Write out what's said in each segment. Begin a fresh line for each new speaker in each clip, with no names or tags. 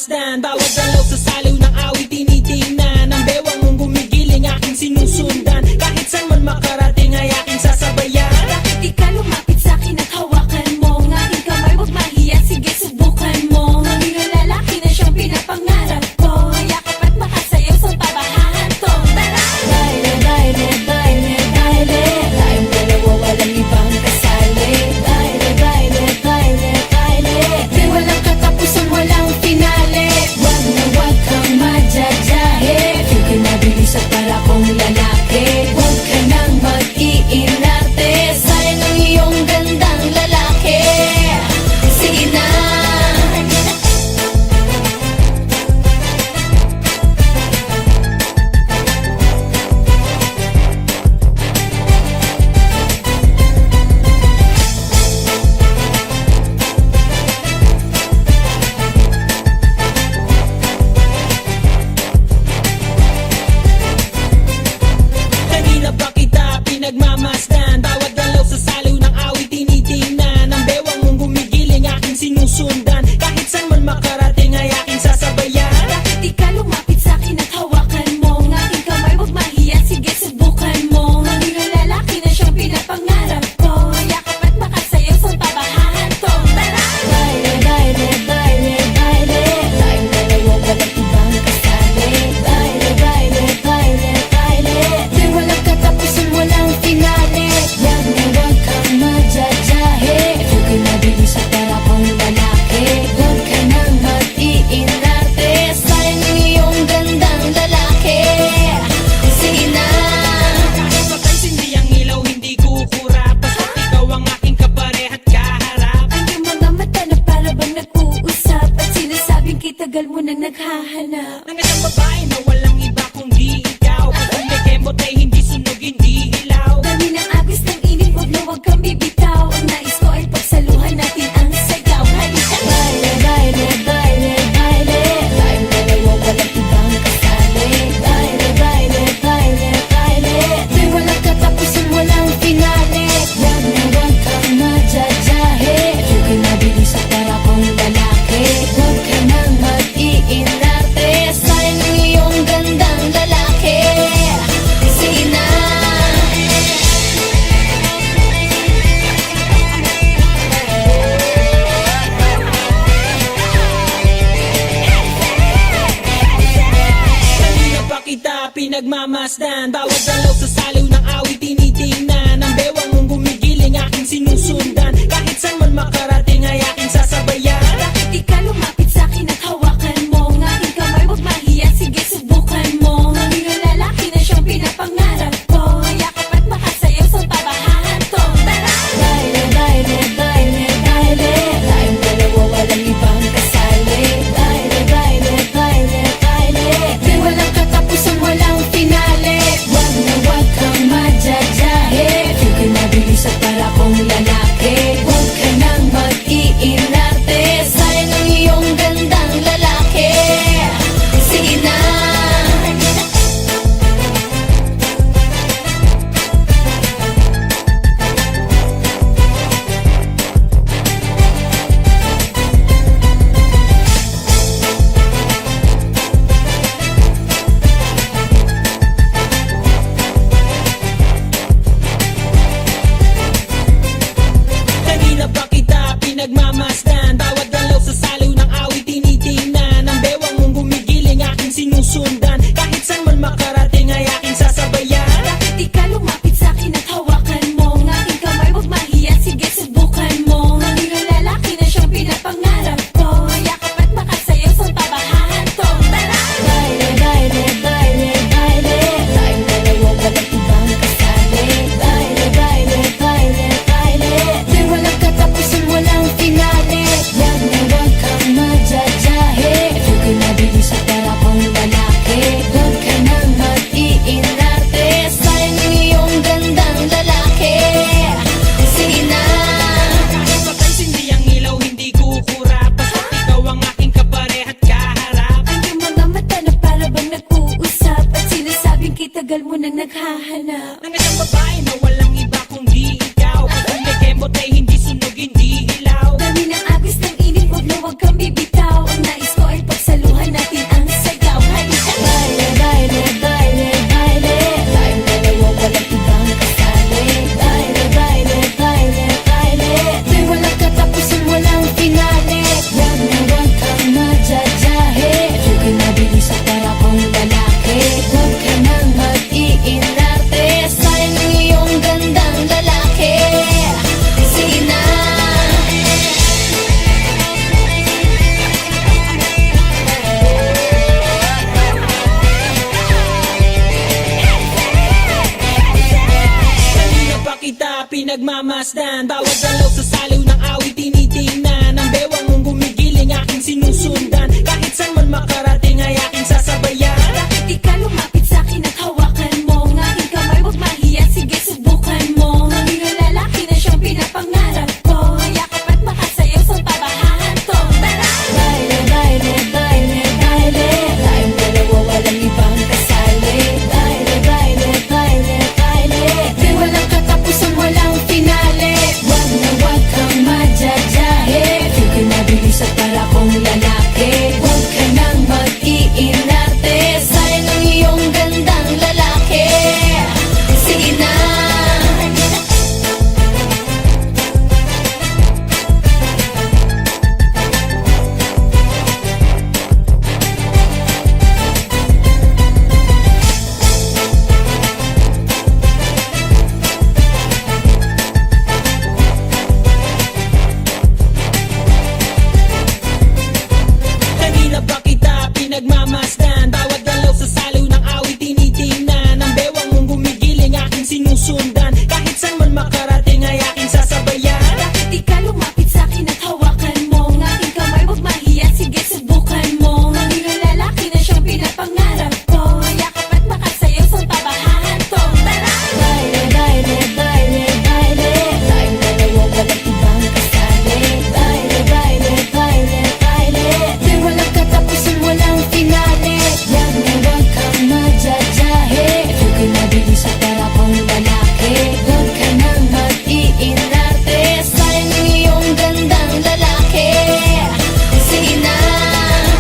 nagmamasdan. Bawat galaw sa saliw ng awit tinitingnan. Ang bewang mong gumigiling aking sinusundan. Kahit saan man makarating ay aking sasabayan.
Bakit di ka lumapit sa'kin at hawakan mo ang aking kamay? Huwag mahiya, sige subukan mo. Maging lalaki na siyang pinapangarap ko. Yakap at makasayaw sa tabahan to. Tara! Baile, baile, baile, baile. Tayong dalawa walang ibang kasali. Baile, baile, baile, baile. Di walang katapusan, walang finale. Wag na wag kang madyajahe. Feel ka na bilis at para kong lalaki. Huwag ka nang mag-iinarte. Sayang ang iyong gandang lalaki. Sige na.
Kanina pa kita pinagmamasdan. Bawat galaw sa saliw ng awit tinitingnan. Ang bewang mong gumigiling aking sinusundan. Kahit saan man makarating ay aking sasabayan.
Bakit di ka lumapit sa'kin at hawakan mo ang aking kamay? Huwag mahiya, sige subukan mo. Maging lalaki na siyang pinapangarap ko. Yakap at makasayaw sa tabahan to. Tara! Baile, baile, baile, baile. Tayong dalawa walang ibang kasali. Baile, baile, baile, baile. Di walang katapusan, walang finale. Wag na wag kang madyajahe. Feel ka na bilis at para kong lalaki. Huwag ka nang mag-iinarte. Sayang ang iyong gandang lalaki. Sige na.
Kahit mapansin di ang ilaw hindi kukurap. Basta't ikaw ang aking kaparehat kaharap.
Ang iyong mga mata na para bang nag-uusap. At sinasabing kitagal mo nang naghahanap.
Ng isang babae na walang iba kundi ikaw. Kung may kemot ay hindi sunog, hindi hilaw.
Dami ng agos ng init, huwag na huwag kang bibitaw. Ang nais ko ay pagsaluhan natin ang sigaw. Halika! Baile, baile, baile, baile. Tayong dalawa walang ibang kasali. Baile, baile, baile, baile. Di walang katapusan, walang finale. Wag na wag kang madyajahe. Feel ka na bilis at para kong lalaki. Huwag ka nang mag-iinarte. Sayang ang iyong gandang lalaki. Sige na.
Kanina pa kita pinagmamasdan. Bawat galaw sa saliw ng awit tinitingnan. Ang bewang mong gumigiling aking sinusundan. Kahit saan man makarating ay aking sasabayan.
Bakit di ka lumapit sa'kin at hawakan mo ang aking kamay? Huwag mahiya, sige subukan mo. Maging lalaki na siyang pinapangarap ko. Yakap at makasayaw sa tabahan to. Tara! Baile, baile, baile, baile. Tayong dalawa walang ibang kasali. Baile, baile, baile, baile. Di walang katapusan, walang finale. Wag na wag kang madyajahe. Feel ka na bilis at para kong lalaki. Huwag ka nang mag-iinarte. Sayang ang iyong gandang lalaki. Sige na.
Kanina pa kita pinagmamasdan. Bawat galaw sa saliw ng awit tinitingnan. Ang bewang mong gumigiling aking sinusundan. Kahit saan man makarating ay aking sasabayan.
Bakit di ka lumapit sa'kin at hawakan mo ang aking kamay? Huwag mahiya, sige subukan mo. Maging lalaki na siyang pinapangarap ko. Yakap at makasayaw sa tabahan to. Tara! Baile, baile, baile, baile. Tayong dalawa walang ibang kasali. Baile, baile, baile, baile. Di walang katapusan, walang finale. Wag na wag kang madyajahe. Feel ka na bilis at para kong lalaki. Huwag ka nang mag-iinarte. Sayang ang iyong gandang lalaki. Sige na.
Kahit mapansin di ang ilaw hindi kukurap. Basta't ikaw ang aking kaparehat kaharap.
Ang iyong mga mata na para bang nag-uusap. At sinasabing kitagal mo nang naghahanap.
Ng isang babae na walang iba kundi ikaw. Kung may kemot ay hindi sunog, hindi hilaw.
Dami ng agos ng init, huwag na huwag kang bibitaw. Ang nais ko ay pagsaluhan
pinagmamasdan. Bawat galaw sa saliw ng awit tinitingnan. Ang bewang mong gumigiling aking sinusundan. Kahit saan man makarating ay aking sasabayan.
Bakit di ka lumapit sa'kin at hawakan mo? Ang aking kamay, huwag mahiya, sige subukan mo. Maging lalaki na siyang pinapangarap ko. Yakap at makasayaw sa tabahan to. Tara! Baile, baile, baile, baile. Tayong dalawa walang ibang kasali. Baile, baile, baile, baile. Di walang katapusan, walang finale. Wag na wag kang madyajahe. Di ka nabilis at para kong lalaki. Huwag ka nang mag-iinarte. Sayang ang iyong gandang lalaki. Sige na.
Kanina pa kita pinagmamasdan. Bawat galaw sa saliw ng awit tinitingnan. Ang bewang mong gumigiling aking sinusundan. Kahit saan man makarating ay aking sasabayan.
Bakit di ka lumapit sa'kin at hawakan mo? Ang aking kamay, huwag mahiya, sige subukan mo. Maging lalaki na siyang pinapangarap ko. Yakap at makasayaw sa tabahan to. Tara! Baile, baile, baile, baile. Tayong dalawa walang ibang kasali. Baile, baile, baile, baile. Di walang katapusan, walang finale. Wag na wag kang madyajahe. Ikaw ka nabilis at para kong lalaki. Huwag ka nang mag-iinarte. Sayang ang iyong gandang lalaki. Sige na.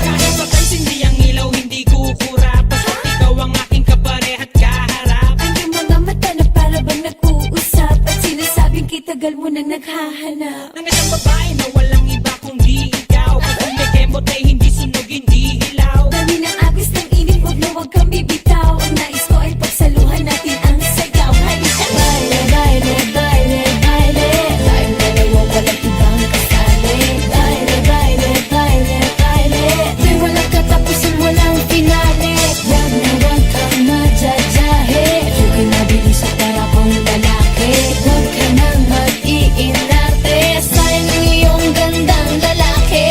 Kahit mapansin di ang ilaw hindi kukurap. Basta't ikaw ang aking kaparehat kaharap.
Ang iyong mga mata na para bang nag-uusap. At sinasabing kitagal mo nang naghahanap.
Ang isang babae na walang iba kundi ikaw. Kung may kemot ay hindi sunog, hindi hilaw.
Dami ng agos ng init, huwag na huwag kang bibitaw. Ang nais ko ay pagsaluhan natin ang sayaw. Halika! Baile, baile, baile, baile. Tayong dalawa walang ibang kasali. Baile, baile, baile, baile. Di walang katapusan, walang finale. Wag na wag kang madyajahe. Ikaw ka nabilis at para kong lalaki. Huwag ka nang mag-iinarte. Sayang ang iyong gandang lalaki.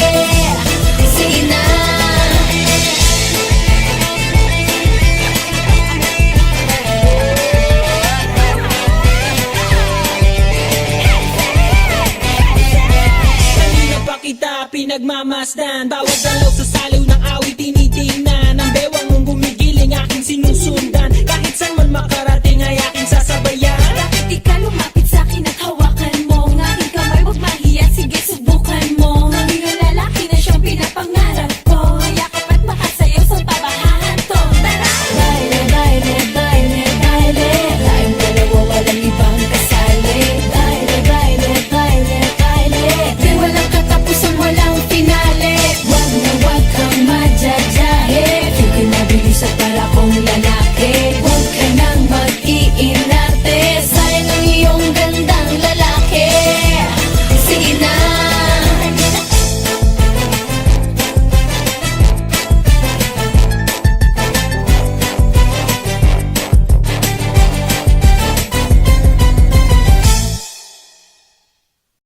Sige na.
Kanina pa kita pinagmamasdan. Bawat galaw